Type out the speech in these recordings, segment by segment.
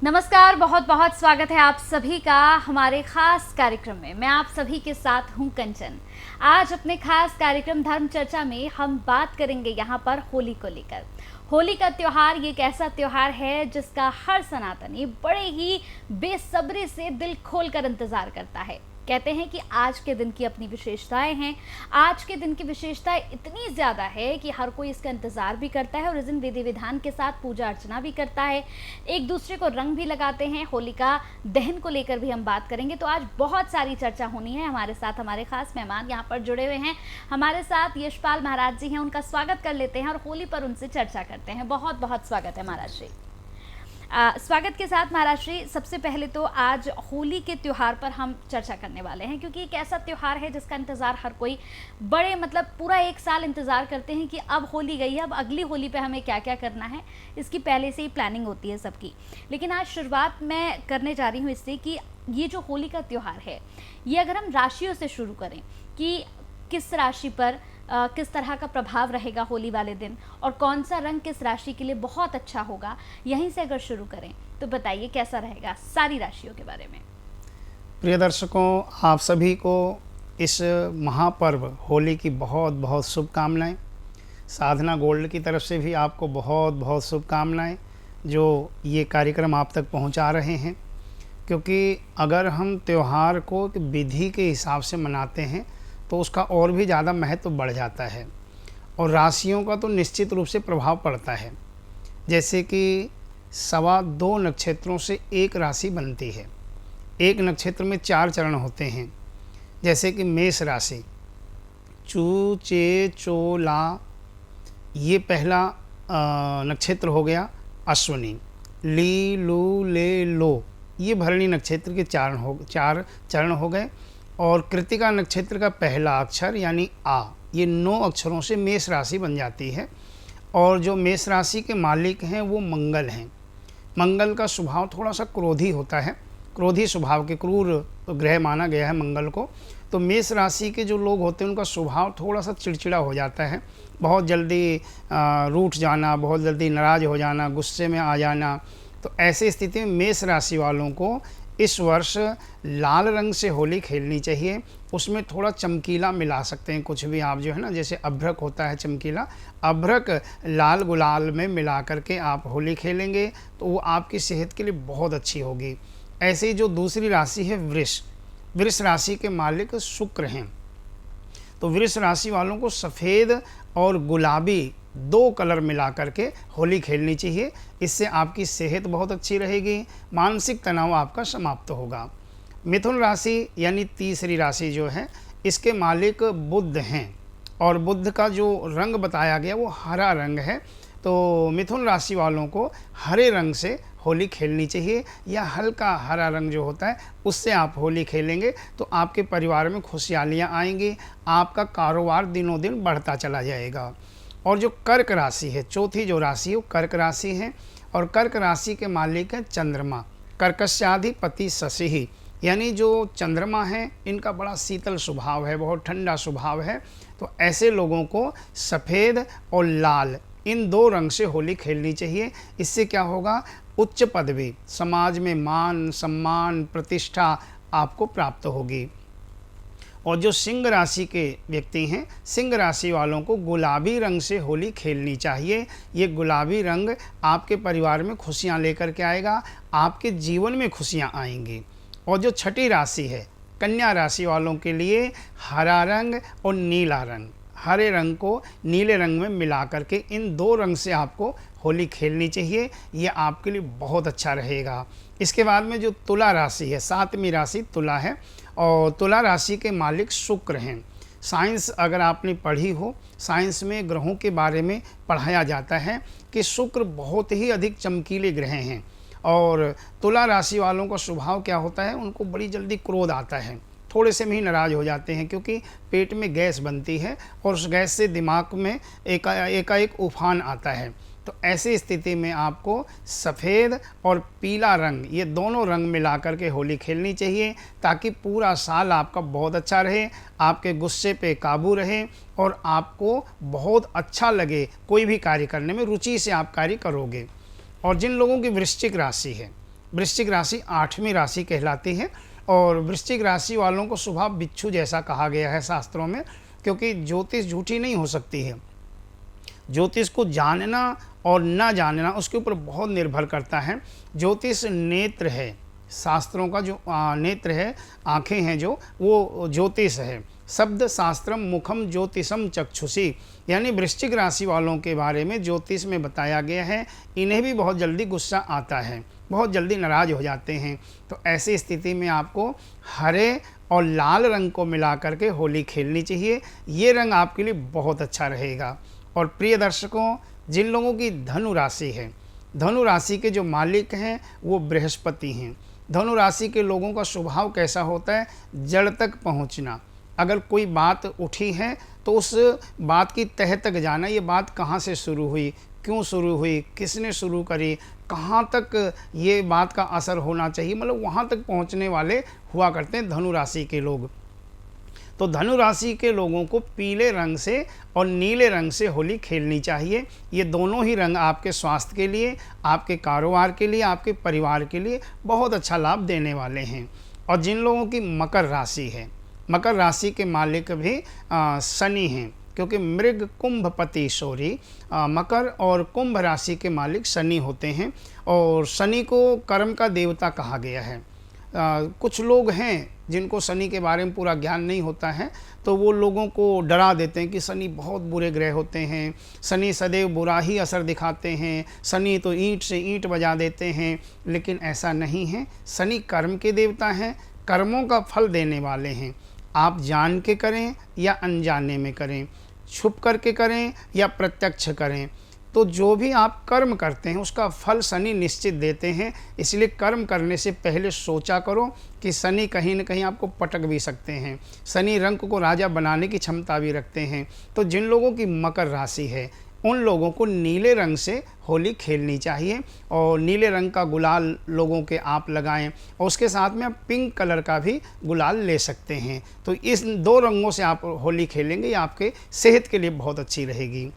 नमस्कार, बहुत बहुत स्वागत है आप सभी का हमारे खास कार्यक्रम में। मैं आप सभी के साथ हूं कंचन। आज अपने खास कार्यक्रम धर्म चर्चा में हम बात करेंगे यहाँ पर होली को लेकर। होली का त्योहार ये एक ऐसा त्योहार है जिसका हर सनातनी बड़े ही बेसब्री से दिल खोलकर इंतजार करता है। कहते हैं कि आज के दिन की अपनी विशेषताएं हैं। आज के दिन की विशेषताएं इतनी ज़्यादा है कि हर कोई इसका इंतज़ार भी करता है और इस दिन विधि विधान के साथ पूजा अर्चना भी करता है, एक दूसरे को रंग भी लगाते हैं। होलिका दहन को लेकर भी हम बात करेंगे। तो आज बहुत सारी चर्चा होनी है। हमारे साथ हमारे खास मेहमान यहाँ पर जुड़े हुए हैं। हमारे साथ यशपाल महाराज जी हैं, उनका स्वागत कर लेते हैं और होली पर उनसे चर्चा करते हैं। बहुत बहुत स्वागत है महाराज जी। स्वागत के साथ महाराज श्री, सबसे पहले तो आज होली के त्यौहार पर हम चर्चा करने वाले हैं, क्योंकि एक ऐसा त्यौहार है जिसका इंतज़ार हर कोई बड़े पूरा एक साल इंतज़ार करते हैं कि अब होली गई है, अब अगली होली पे हमें क्या क्या करना है। इसकी पहले से ही प्लानिंग होती है सबकी। लेकिन आज शुरुआत मैं करने जा रही हूँ इससे कि ये जो होली का त्यौहार है, ये अगर हम राशियों से शुरू करें कि किस राशि पर किस तरह का प्रभाव रहेगा होली वाले दिन और कौन सा रंग किस राशि के लिए बहुत अच्छा होगा, यहीं से अगर शुरू करें तो बताइए कैसा रहेगा सारी राशियों के बारे में। प्रिय दर्शकों, आप सभी को इस महापर्व होली की बहुत बहुत शुभकामनाएं। साधना गोल्ड की तरफ से भी आपको बहुत बहुत शुभकामनाएं जो ये कार्यक्रम आप तक पहुंचा रहे हैं, क्योंकि अगर हम त्यौहार को विधि के हिसाब से मनाते हैं तो उसका और भी ज़्यादा महत्व बढ़ जाता है और राशियों का तो निश्चित रूप से प्रभाव पड़ता है। जैसे कि 2.25 नक्षत्रों से एक राशि बनती है। एक नक्षत्र में 4 चरण होते हैं, जैसे कि मेष राशि, चू चे चो ला, ये पहला नक्षत्र हो गया। अश्विनी, ली लू ले लो, ये भरणी नक्षत्र के 4 चरण हो गए। और कृतिका नक्षत्र का पहला अक्षर यानी आ, ये 9 अक्षरों से मेष राशि बन जाती है। और जो मेष राशि के मालिक हैं वो मंगल हैं। मंगल का स्वभाव थोड़ा सा क्रोधी होता है, क्रोधी स्वभाव के क्रूर ग्रह माना गया है मंगल को। तो मेष राशि के जो लोग होते हैं उनका स्वभाव थोड़ा सा चिड़चिड़ा हो जाता है, बहुत जल्दी रूठ जाना, बहुत जल्दी नाराज़ हो जाना, गुस्से में आ जाना। तो ऐसी स्थिति में मेष राशि वालों को इस वर्ष लाल रंग से होली खेलनी चाहिए। उसमें थोड़ा चमकीला मिला सकते हैं, कुछ भी आप जो है ना, जैसे अभ्रक होता है चमकीला, अभ्रक लाल गुलाल में मिला करके आप होली खेलेंगे तो वो आपकी सेहत के लिए बहुत अच्छी होगी। ऐसे ही जो दूसरी राशि है वृष, वृष राशि के मालिक शुक्र हैं। तो वृष राशि वालों को सफ़ेद और गुलाबी 2 कलर मिला करके होली खेलनी चाहिए। इससे आपकी सेहत बहुत अच्छी रहेगी, मानसिक तनाव आपका समाप्त होगा। मिथुन राशि यानी तीसरी राशि जो है, इसके मालिक बुध हैं और बुध का जो रंग बताया गया वो हरा रंग है। तो मिथुन राशि वालों को हरे रंग से होली खेलनी चाहिए, या हल्का हरा रंग जो होता है उससे आप होली खेलेंगे तो आपके परिवार में खुशहालियाँ आएंगी, आपका कारोबार दिनों दिन बढ़ता चला जाएगा। और जो कर्क राशि है, चौथी जो राशि है वो कर्क राशि है और कर्क राशि के मालिक है चंद्रमा। कर्कस्याधिपति शशि, यानी जो चंद्रमा है इनका बड़ा शीतल स्वभाव है, बहुत ठंडा स्वभाव है। तो ऐसे लोगों को सफ़ेद और लाल इन 2 रंग से होली खेलनी चाहिए। इससे क्या होगा, उच्च पदवी, समाज में मान सम्मान प्रतिष्ठा आपको प्राप्त होगी। और जो सिंह राशि के व्यक्ति हैं, सिंह राशि वालों को गुलाबी रंग से होली खेलनी चाहिए। ये गुलाबी रंग आपके परिवार में खुशियां लेकर के आएगा, आपके जीवन में खुशियां आएंगी। और जो छठी राशि है, कन्या राशि वालों के लिए हरा रंग और नीला रंग, हरे रंग को नीले रंग में मिला करके इन 2 रंग से आपको होली खेलनी चाहिए। ये आपके लिए बहुत अच्छा रहेगा। इसके बाद में जो तुला राशि है, 7वीं राशि तुला है और तुला राशि के मालिक शुक्र हैं। साइंस अगर आपने पढ़ी हो, साइंस में ग्रहों के बारे में पढ़ाया जाता है कि शुक्र बहुत ही अधिक चमकीले ग्रह हैं। और तुला राशि वालों का स्वभाव क्या होता है, उनको बड़ी जल्दी क्रोध आता है, थोड़े से में ही नाराज़ हो जाते हैं, क्योंकि पेट में गैस बनती है और उस गैस से दिमाग में एकाएक उफान आता है। तो ऐसी स्थिति में आपको सफ़ेद और पीला रंग, ये दोनों रंग मिला करके होली खेलनी चाहिए, ताकि पूरा साल आपका बहुत अच्छा रहे, आपके गुस्से पे काबू रहे और आपको बहुत अच्छा लगे, कोई भी कार्य करने में रुचि से आप कार्य करोगे। और जिन लोगों की वृश्चिक राशि है, वृश्चिक राशि 8वीं राशि कहलाती है और वृश्चिक राशि वालों को स्वभाव बिच्छू जैसा कहा गया है शास्त्रों में, क्योंकि ज्योतिष झूठी नहीं हो सकती है। ज्योतिष को जानना और ना जानना उसके ऊपर बहुत निर्भर करता है। ज्योतिष नेत्र है, शास्त्रों का जो नेत्र है, आँखें हैं जो, वो ज्योतिष है। शब्द शास्त्रम मुखम ज्योतिषम चक्षुषी, यानी वृश्चिक राशि वालों के बारे में ज्योतिष में बताया गया है। इन्हें भी बहुत जल्दी गुस्सा आता है, बहुत जल्दी नाराज हो जाते हैं। तो ऐसी स्थिति में आपको हरे और लाल रंग को मिला करके होली खेलनी चाहिए। ये रंग आपके लिए बहुत अच्छा रहेगा। और प्रिय दर्शकों, जिन लोगों की धनु राशि है, धनु राशि के जो मालिक हैं वो बृहस्पति हैं। धनु राशि के लोगों का स्वभाव कैसा होता है? जड़ तक पहुंचना। अगर कोई बात उठी है तो उस बात की तह तक जाना, ये बात कहाँ से शुरू हुई, क्यों शुरू हुई, किसने शुरू करी, कहाँ तक ये बात का असर होना चाहिए, मतलब वहाँ तक पहुँचने वाले हुआ करते हैं धनु राशि के लोग। तो धनु राशि के लोगों को पीले रंग से और नीले रंग से होली खेलनी चाहिए। ये दोनों ही रंग आपके स्वास्थ्य के लिए, आपके कारोबार के लिए, आपके परिवार के लिए बहुत अच्छा लाभ देने वाले हैं। और जिन लोगों की मकर राशि है, मकर राशि के मालिक भी शनि हैं, क्योंकि मृग कुंभपति शौरी, मकर और कुंभ राशि के मालिक शनि होते हैं। और शनि को कर्म का देवता कहा गया है। कुछ लोग हैं जिनको शनि के बारे में पूरा ज्ञान नहीं होता है, तो वो लोगों को डरा देते हैं कि शनि बहुत बुरे ग्रह होते हैं, शनि सदैव बुरा ही असर दिखाते हैं, शनि तो ईंट से ईंट बजा देते हैं। लेकिन ऐसा नहीं है। शनि कर्म के देवता हैं, कर्मों का फल देने वाले हैं। आप जान के करें या अनजाने में करें, छुप करके करें या प्रत्यक्ष करें, तो जो भी आप कर्म करते हैं उसका फल शनि निश्चित देते हैं। इसलिए कर्म करने से पहले सोचा करो कि शनि कहीं न कहीं आपको पटक भी सकते हैं। शनि रंक को राजा बनाने की क्षमता भी रखते हैं। तो जिन लोगों की मकर राशि है उन लोगों को नीले रंग से होली खेलनी चाहिए और नीले रंग का गुलाल लोगों के आप लगाएं और उसके साथ में आप पिंक कलर का भी गुलाल ले सकते हैं। तो इस दो रंगों से आप होली खेलेंगे, ये आपके सेहत के लिए बहुत अच्छी रहेगी।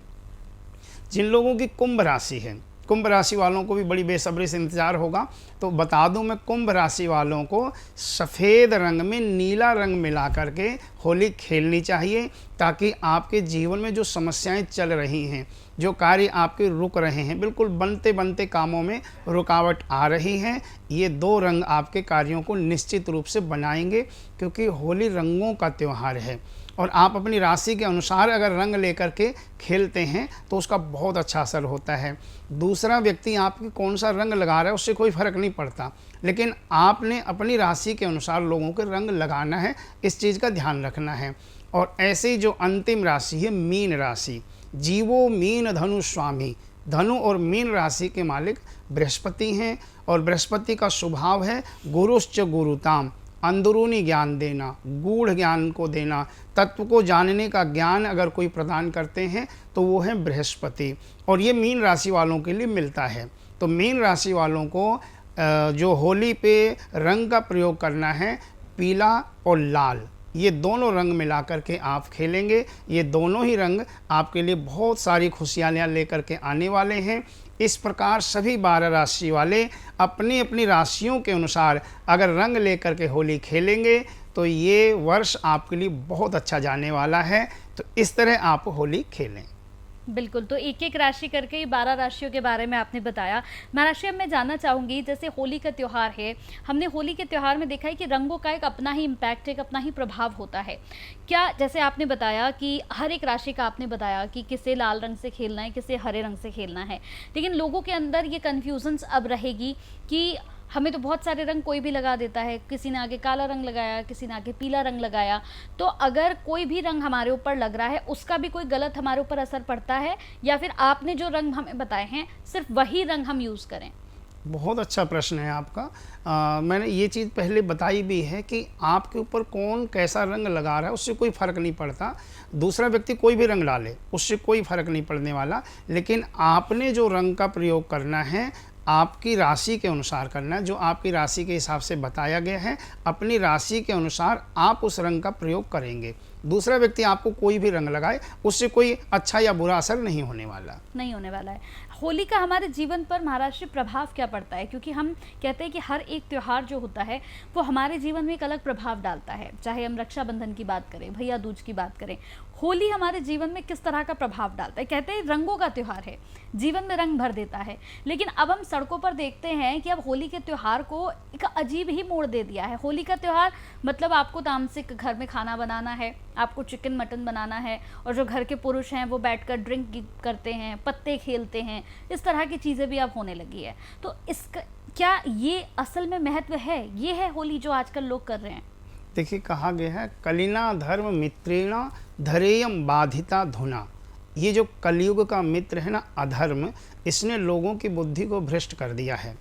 जिन लोगों की कुंभ राशि है, कुंभ राशि वालों को भी बड़ी बेसब्री से इंतज़ार होगा। तो बता दूं मैं, कुंभ राशि वालों को सफ़ेद रंग में नीला रंग मिला करके होली खेलनी चाहिए, ताकि आपके जीवन में जो समस्याएं चल रही हैं, जो कार्य आपके रुक रहे हैं, बिल्कुल बनते बनते कामों में रुकावट आ रही है, ये दो रंग आपके कार्यों को निश्चित रूप से बनाएंगे। क्योंकि होली रंगों का त्यौहार है और आप अपनी राशि के अनुसार अगर रंग लेकर के खेलते हैं तो उसका बहुत अच्छा असर होता है। दूसरा व्यक्ति आपकी कौन सा रंग लगा रहा है उससे कोई फर्क नहीं पड़ता, लेकिन आपने अपनी राशि के अनुसार लोगों के रंग लगाना है, इस चीज़ का ध्यान रखना है। और ऐसे ही जो अंतिम राशि है मीन राशि, जीवो मीन धनु स्वामी, धनु और मीन राशि के मालिक बृहस्पति हैं। और बृहस्पति का स्वभाव है गुरुश्च गुरुताम, अंदरूनी ज्ञान देना, गूढ़ ज्ञान को देना, तत्व को जानने का ज्ञान अगर कोई प्रदान करते हैं तो वो है बृहस्पति। और ये मीन राशि वालों के लिए मिलता है। तो मीन राशि वालों को जो होली पे रंग का प्रयोग करना है, पीला और लाल, ये दोनों रंग मिला करके आप खेलेंगे। ये दोनों ही रंग आपके लिए बहुत सारी खुशियाँ लेकर के आने वाले हैं। इस प्रकार सभी 12 राशि वाले अपनी अपनी राशियों के अनुसार अगर रंग लेकर के होली खेलेंगे तो ये वर्ष आपके लिए बहुत अच्छा जाने वाला है। तो इस तरह आप होली खेलें। बिल्कुल, तो एक एक राशि करके ही 12 राशियों के बारे में आपने बताया। महाराष्ट्र, अब मैं जानना चाहूँगी, जैसे होली का त्यौहार है, हमने होली के त्यौहार में देखा है कि रंगों का एक अपना ही इम्पैक्ट, एक अपना ही प्रभाव होता है। क्या, जैसे आपने बताया कि हर एक राशि का आपने बताया कि किसे लाल रंग से खेलना है, किसे हरे रंग से खेलना है, लेकिन लोगों के अंदर ये कन्फ्यूजन्स अब रहेगी कि हमें तो बहुत सारे रंग कोई भी लगा देता है, किसी ने आगे काला रंग लगाया, किसी ने आगे पीला रंग लगाया, तो अगर कोई भी रंग हमारे ऊपर लग रहा है उसका भी कोई गलत हमारे ऊपर असर पड़ता है, या फिर आपने जो रंग हमें बताए हैं सिर्फ वही रंग हम यूज़ करें? बहुत अच्छा प्रश्न है आपका। मैंने ये चीज़ पहले बताई भी है कि आपके ऊपर कौन कैसा रंग लगा रहा है उससे कोई फ़र्क नहीं पड़ता। दूसरा व्यक्ति कोई भी रंग डाले उससे कोई फ़र्क नहीं पड़ने वाला, लेकिन आपने जो रंग का प्रयोग करना है आपकी राशि के अनुसार करना है, जो आपकी राशि के हिसाब से बताया गया है, अपनी राशि के अनुसार आप उस रंग का प्रयोग करेंगे। दूसरा व्यक्ति आपको कोई भी रंग लगाए उससे कोई अच्छा या बुरा असर नहीं होने वाला है। होली का हमारे जीवन पर महाराष्ट्र प्रभाव क्या पड़ता है? क्योंकि हम कहते हैं कि हर एक त्योहार जो होता है वो हमारे जीवन में एक अलग प्रभाव डालता है। चाहे हम रक्षाबंधन की बात करें, भैया दूज की बात करें, होली हमारे जीवन में किस तरह का प्रभाव डालता है? कहते हैं रंगों का त्यौहार है, जीवन में रंग भर देता है। लेकिन अब हम सड़कों पर देखते हैं कि अब होली के त्यौहार को एक अजीब ही मोड़ दे दिया है। होली का त्यौहार मतलब आपको तामसिक घर में खाना बनाना है, आपको चिकन मटन बनाना है, और जो घर के पुरुष हैं वो बैठकर ड्रिंक करते हैं, पत्ते खेलते हैं, इस तरह की चीज़ें भी अब होने लगी है। तो इसका क्या ये असल में महत्व है? ये है होली जो आजकल लोग कर रहे हैं? देखिए, कहा गया है कलिना धर्म मित्रेणा धरेयम बाधिता धुना। ये जो कलयुग का मित्र है ना, अधर्म, इसने लोगों की बुद्धि को भ्रष्ट कर दिया है।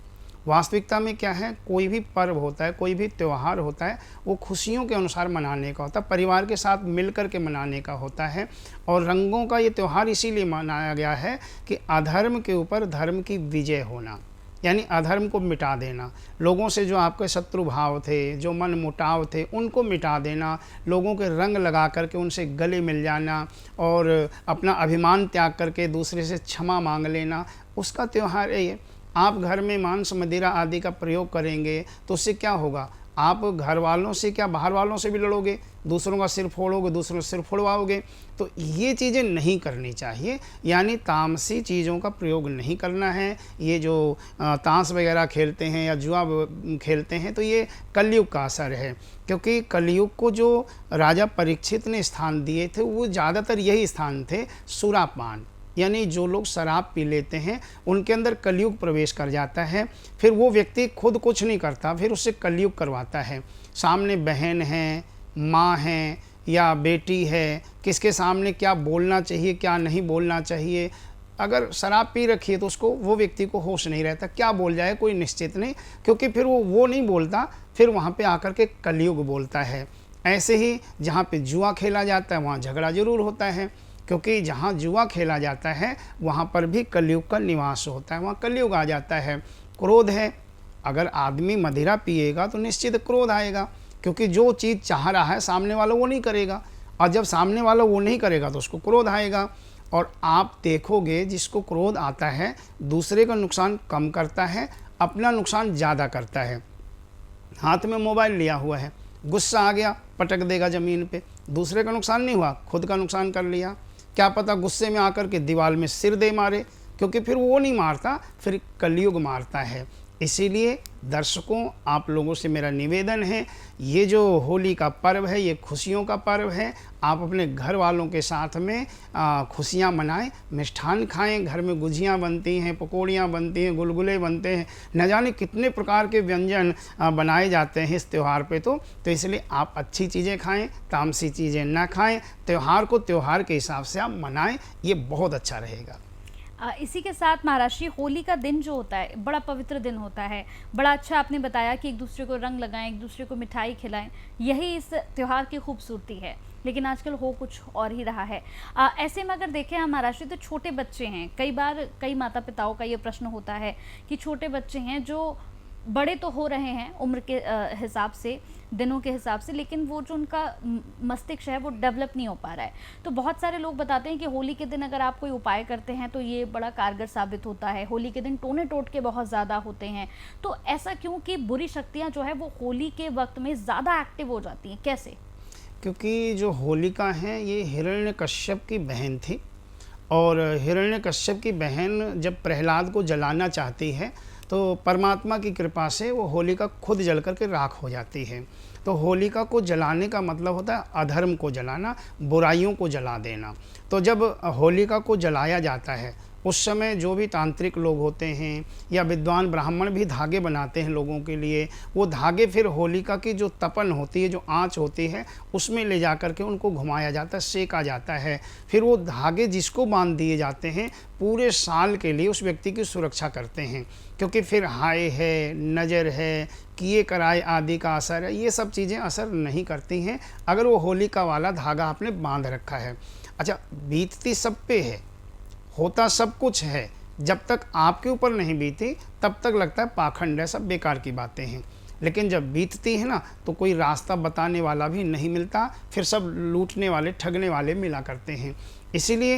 वास्तविकता में क्या है, कोई भी पर्व होता है, कोई भी त्यौहार होता है, वो खुशियों के अनुसार मनाने का होता है, परिवार के साथ मिलकर के मनाने का होता है। और रंगों का ये त्यौहार इसीलिए मनाया गया है कि अधर्म के ऊपर धर्म की विजय होना, यानी अधर्म को मिटा देना, लोगों से जो आपके शत्रु भाव थे, जो मन मुटाव थे, उनको मिटा देना, लोगों के रंग लगा करके उनसे गले मिल जाना और अपना अभिमान त्याग करके दूसरे से क्षमा मांग लेना, उसका त्यौहार है ये। आप घर में मांस मदिरा आदि का प्रयोग करेंगे तो उससे क्या होगा, आप घर वालों से क्या बाहर वालों से भी लड़ोगे, दूसरों का सिर फोड़ोगे, दूसरों का सिर फोड़वाओगे। तो ये चीज़ें नहीं करनी चाहिए, यानी तामसी चीज़ों का प्रयोग नहीं करना है। ये जो ताश वगैरह खेलते हैं या जुआ खेलते हैं, तो ये कलयुग का असर है। क्योंकि कलयुग को जो राजा परीक्षित ने स्थान दिए थे वो ज़्यादातर यही स्थान थे, सुरापान, यानी जो लोग शराब पी लेते हैं उनके अंदर कलयुग प्रवेश कर जाता है। फिर वो व्यक्ति खुद कुछ नहीं करता, फिर उससे कलयुग करवाता है। सामने बहन है, माँ है या बेटी है, किसके सामने क्या बोलना चाहिए क्या नहीं बोलना चाहिए। अगर शराब पी रखी है तो उसको, वो व्यक्ति को होश नहीं रहता, क्या बोल जाए कोई निश्चित नहीं, क्योंकि फिर वो नहीं बोलता, फिर वहाँ पे आकर के कलयुग बोलता है। ऐसे ही जहाँ पे जुआ खेला जाता है वहाँ झगड़ा जरूर होता है, क्योंकि जहाँ जुआ खेला जाता है वहाँ पर भी कलयुग का निवास होता है, वहाँ कलयुग आ जाता है। क्रोध है, अगर आदमी मदिरा पिएगा तो निश्चित क्रोध आएगा, क्योंकि जो चीज़ चाह रहा है सामने वाला वो नहीं करेगा, और जब सामने वाला वो नहीं करेगा तो उसको क्रोध आएगा। और आप देखोगे जिसको क्रोध आता है दूसरे का नुकसान कम करता है, अपना नुकसान ज़्यादा करता है। हाथ में मोबाइल लिया हुआ है, गुस्सा आ गया पटक देगा ज़मीन पे, दूसरे का नुकसान नहीं हुआ, खुद का नुकसान कर लिया। क्या पता गुस्से में आकर के दीवार में सिर दे मारे, क्योंकि फिर वो नहीं मारता, फिर कलयुग मारता है। इसीलिए दर्शकों, आप लोगों से मेरा निवेदन है, ये जो होली का पर्व है ये खुशियों का पर्व है। आप अपने घर वालों के साथ में खुशियाँ मनाएं, मिष्ठान खाएं, घर में गुजियाँ बनती हैं, पकौड़ियाँ बनती हैं, गुलगुले बनते हैं, न जाने कितने प्रकार के व्यंजन बनाए जाते हैं इस त्यौहार पे। तो इसलिए आप अच्छी चीज़ें खाएं, तामसी चीज़ें ना खाएं, त्यौहार को त्यौहार के हिसाब से आप मनाएं, ये बहुत अच्छा रहेगा। इसी के साथ महाराष्ट्रीय होली का दिन जो होता है बड़ा पवित्र दिन होता है। बड़ा अच्छा आपने बताया कि एक दूसरे को रंग लगाएं, एक दूसरे को मिठाई खिलाएं, यही इस त्यौहार की खूबसूरती है। लेकिन आजकल हो कुछ और ही रहा है। ऐसे में अगर देखें हम महाराष्ट्र, तो छोटे बच्चे हैं, कई बार कई माता पिताओं का ये प्रश्न होता है कि छोटे बच्चे हैं जो बड़े तो हो रहे हैं उम्र के हिसाब से, दिनों के हिसाब से, लेकिन वो जो उनका मस्तिष्क है वो डेवलप नहीं हो पा रहा है। तो बहुत सारे लोग बताते हैं कि होली के दिन अगर आप कोई उपाय करते हैं तो ये बड़ा कारगर साबित होता है। होली के दिन टोने टोटके बहुत ज़्यादा होते हैं। तो ऐसा क्यों कि बुरी शक्तियाँ जो है वो होली के वक्त में ज़्यादा एक्टिव हो जाती हैं, कैसे? क्योंकि जो होलिका है ये हिरण्यकश्यप की बहन थी, और हिरण्यकश्यप की बहन जब प्रहलाद को जलाना चाहती है तो परमात्मा की कृपा से वो होलिका खुद जल करके राख हो जाती है। तो होलिका को जलाने का मतलब होता है अधर्म को जलाना, बुराइयों को जला देना। तो जब होलिका को जलाया जाता है उस समय जो भी तांत्रिक लोग होते हैं या विद्वान ब्राह्मण भी धागे बनाते हैं लोगों के लिए, वो धागे फिर होलिका की जो तपन होती है, जो आँच होती है, उसमें ले जा कर के उनको घुमाया जाता है, सेका जाता है। फिर वो धागे जिसको बांध दिए जाते हैं पूरे साल के लिए उस व्यक्ति की सुरक्षा करते हैं, क्योंकि फिर हाय है, नज़र है, किए कराए आदि का असर है, ये सब चीज़ें असर नहीं करती हैं अगर वो होलिका वाला धागा आपने बांध रखा है। अच्छा, बीतती सब पे है, होता सब कुछ है, जब तक आपके ऊपर नहीं बीती तब तक लगता है पाखंड है, सब बेकार की बातें हैं। लेकिन जब बीतती है ना तो कोई रास्ता बताने वाला भी नहीं मिलता, फिर सब लूटने वाले ठगने वाले मिला करते हैं। इसीलिए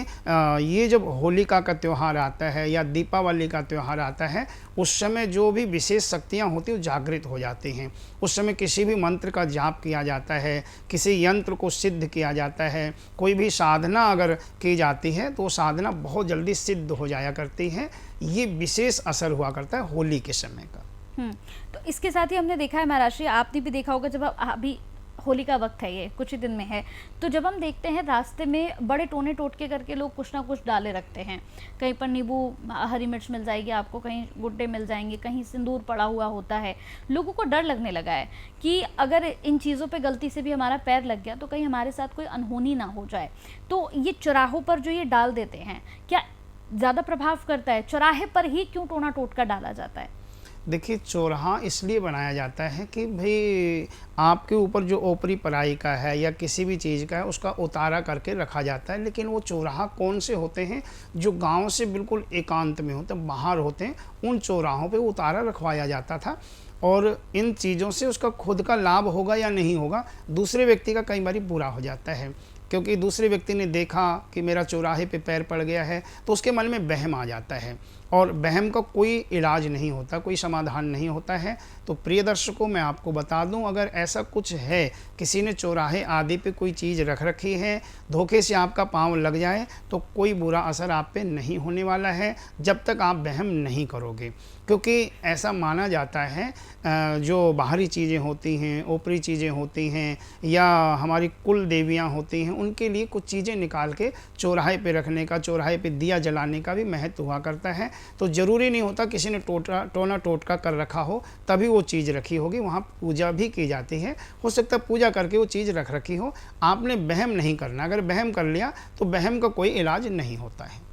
ये जब होलिका का त्यौहार आता है या दीपावली का त्यौहार आता है, उस समय जो भी विशेष शक्तियाँ होती हैं वो जागृत हो जाती हैं। उस समय किसी भी मंत्र का जाप किया जाता है, किसी यंत्र को सिद्ध किया जाता है, कोई भी साधना अगर की जाती है तो वो साधना बहुत जल्दी सिद्ध हो जाया करती है। ये विशेष असर हुआ करता है होली के समय का। तो इसके साथ ही हमने देखा है महाराज जी, आपने भी देखा होगा, जब अभी होली का वक्त है, ये कुछ ही दिन में है, तो जब हम देखते हैं रास्ते में बड़े टोने टोटके करके लोग कुछ ना कुछ डाले रखते हैं। कहीं पर नींबू हरी मिर्च मिल जाएगी आपको, कहीं गुड्डे मिल जाएंगे, कहीं सिंदूर पड़ा हुआ होता है। लोगों को डर लगने लगा है कि अगर इन चीज़ों पे गलती से भी हमारा पैर लग गया तो कहीं हमारे साथ कोई अनहोनी ना हो जाए। तो ये चौराहों पर जो ये डाल देते हैं, क्या ज़्यादा प्रभाव करता है? चौराहे पर ही क्यों टोना टोटका डाला जाता है? देखिए, चौराहा इसलिए बनाया जाता है कि भाई आपके ऊपर जो ओपरी पराई का है या किसी भी चीज़ का है उसका उतारा करके रखा जाता है। लेकिन वो चौराहा कौन से होते हैं? जो गांव से बिल्कुल एकांत में होते हैं, बाहर होते हैं, उन चौराहों पे उतारा रखवाया जाता था। और इन चीज़ों से उसका खुद का लाभ होगा या नहीं होगा, दूसरे व्यक्ति का कई बार बुरा हो जाता है। क्योंकि दूसरे व्यक्ति ने देखा कि मेरा चौराहे पे पैर पड़ गया है तो उसके मन में वहम आ जाता है, और वहम का कोई इलाज नहीं होता, कोई समाधान नहीं होता है। तो प्रिय दर्शकों, मैं आपको बता दूं, अगर ऐसा कुछ है, किसी ने चौराहे आदि पे कोई चीज़ रख रखी है, धोखे से आपका पाँव लग जाए तो कोई बुरा असर आप पे नहीं होने वाला है, जब तक आप वहम नहीं करोगे। क्योंकि ऐसा माना जाता है जो बाहरी चीज़ें होती हैं, ऊपरी चीज़ें होती हैं, या हमारी कुल देवियाँ होती हैं, उनके लिए कुछ चीज़ें निकाल के चौराहे पे रखने का, चौराहे पे दिया जलाने का भी महत्व हुआ करता है। तो ज़रूरी नहीं होता किसी ने टोना टोटका कर रखा हो तभी वो चीज़ रखी होगी, वहाँ पूजा भी की जाती है। हो सकता है पूजा करके वो चीज़ रख रखी हो, आपने वहम नहीं करना। अगर वहम कर लिया तो वहम का कोई इलाज नहीं होता है।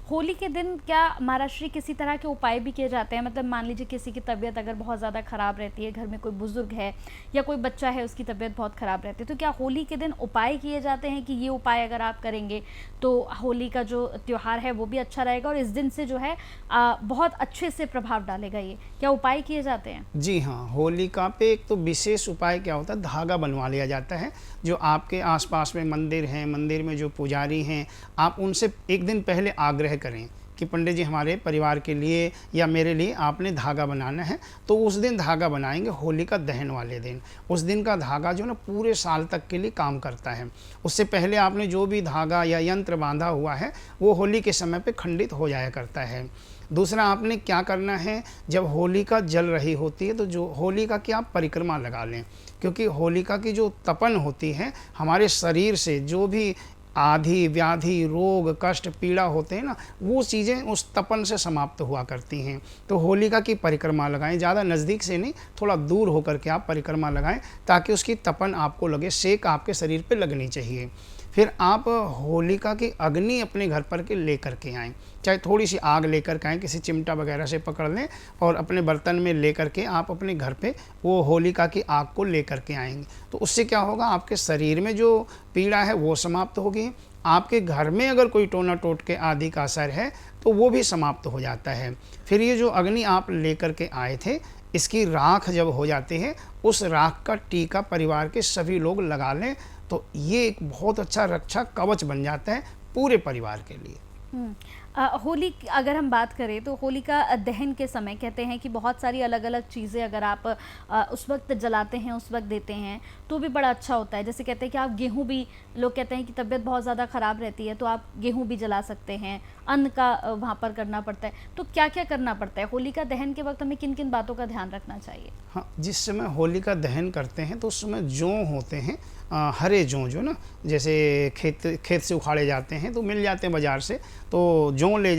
होली के दिन क्या महाराष्ट्री किसी तरह के उपाय भी किए जाते हैं? मतलब मान लीजिए किसी की तबीयत अगर बहुत ज़्यादा ख़राब रहती है, घर में कोई बुजुर्ग है या कोई बच्चा है उसकी तबीयत बहुत ख़राब रहती है, तो क्या होली के दिन उपाय किए जाते हैं कि ये उपाय अगर आप करेंगे तो होली का जो त्यौहार है वो भी अच्छा रहेगा और इस दिन से जो है बहुत अच्छे से प्रभाव डालेगा? ये क्या उपाय किए जाते हैं? जी हाँ, होलिका पे एक तो विशेष उपाय क्या होता है, धागा बनवा लिया जाता है। जो आपके आसपास में मंदिर हैं, मंदिर में जो पुजारी हैं, आप उनसे एक दिन पहले आग्रह करें कि पंडित जी हमारे परिवार के लिए या मेरे लिए आपने धागा बनाना है। तो उस दिन धागा बनाएंगे, होलिका दहन वाले दिन। उस दिन का धागा जो ना पूरे साल तक के लिए काम करता है। उससे पहले आपने जो भी धागा या यंत्र बांधा हुआ है वो होली के समय पे खंडित हो जाया करता है। दूसरा, आपने क्या करना है, जब होलिका जल रही होती है तो जो होलिका की आप परिक्रमा लगा लें, क्योंकि होलिका की जो तपन होती है हमारे शरीर से, जो भी आधि व्याधि रोग कष्ट पीड़ा होते हैं ना, वो चीज़ें उस तपन से समाप्त हुआ करती हैं। तो होलिका की परिक्रमा लगाएं, ज़्यादा नज़दीक से नहीं, थोड़ा दूर होकर के आप परिक्रमा लगाएं ताकि उसकी तपन आपको लगे, सेक आपके शरीर पे लगनी चाहिए। फिर आप होलिका की अग्नि अपने घर पर के लेकर के आएँ, चाहे थोड़ी सी आग लेकर के आएँ, किसी चिमटा वगैरह से पकड़ लें और अपने बर्तन में लेकर के आप अपने घर पे वो होलिका की आग को लेकर के आएंगे। तो उससे क्या होगा, आपके शरीर में जो पीड़ा है वो समाप्त होगी, आपके घर में अगर कोई टोना टोटके आदि का असर है तो वो भी समाप्त हो जाता है। फिर ये जो अग्नि आप लेकर के आए थे, इसकी राख जब हो जाती है, उस राख का टीका परिवार के सभी लोग लगा लें, तो ये एक बहुत अच्छा रक्षा कवच बन जाता है पूरे परिवार के लिए। होली अगर हम बात करें तो होली का दहन के समय कहते हैं कि बहुत सारी अलग अलग चीज़ें अगर आप उस वक्त जलाते हैं, उस वक्त देते हैं तो भी बड़ा अच्छा होता है। जैसे कहते हैं कि आप गेहूं भी, लोग कहते हैं कि तबीयत बहुत ज़्यादा ख़राब रहती है तो आप गेहूं भी जला सकते हैं, अन्न का वहाँ पर करना पड़ता है। तो क्या क्या करना पड़ता है होली का दहन के वक्त? हमें किन किन बातों का ध्यान रखना चाहिए? हाँ, जिस समय होली का दहन करते हैं तो उस समय जौ होते हैं, हरे जौ जो ना, जैसे खेत से उखाड़े जाते हैं तो मिल जाते हैं बाज़ार से, तो जौ ले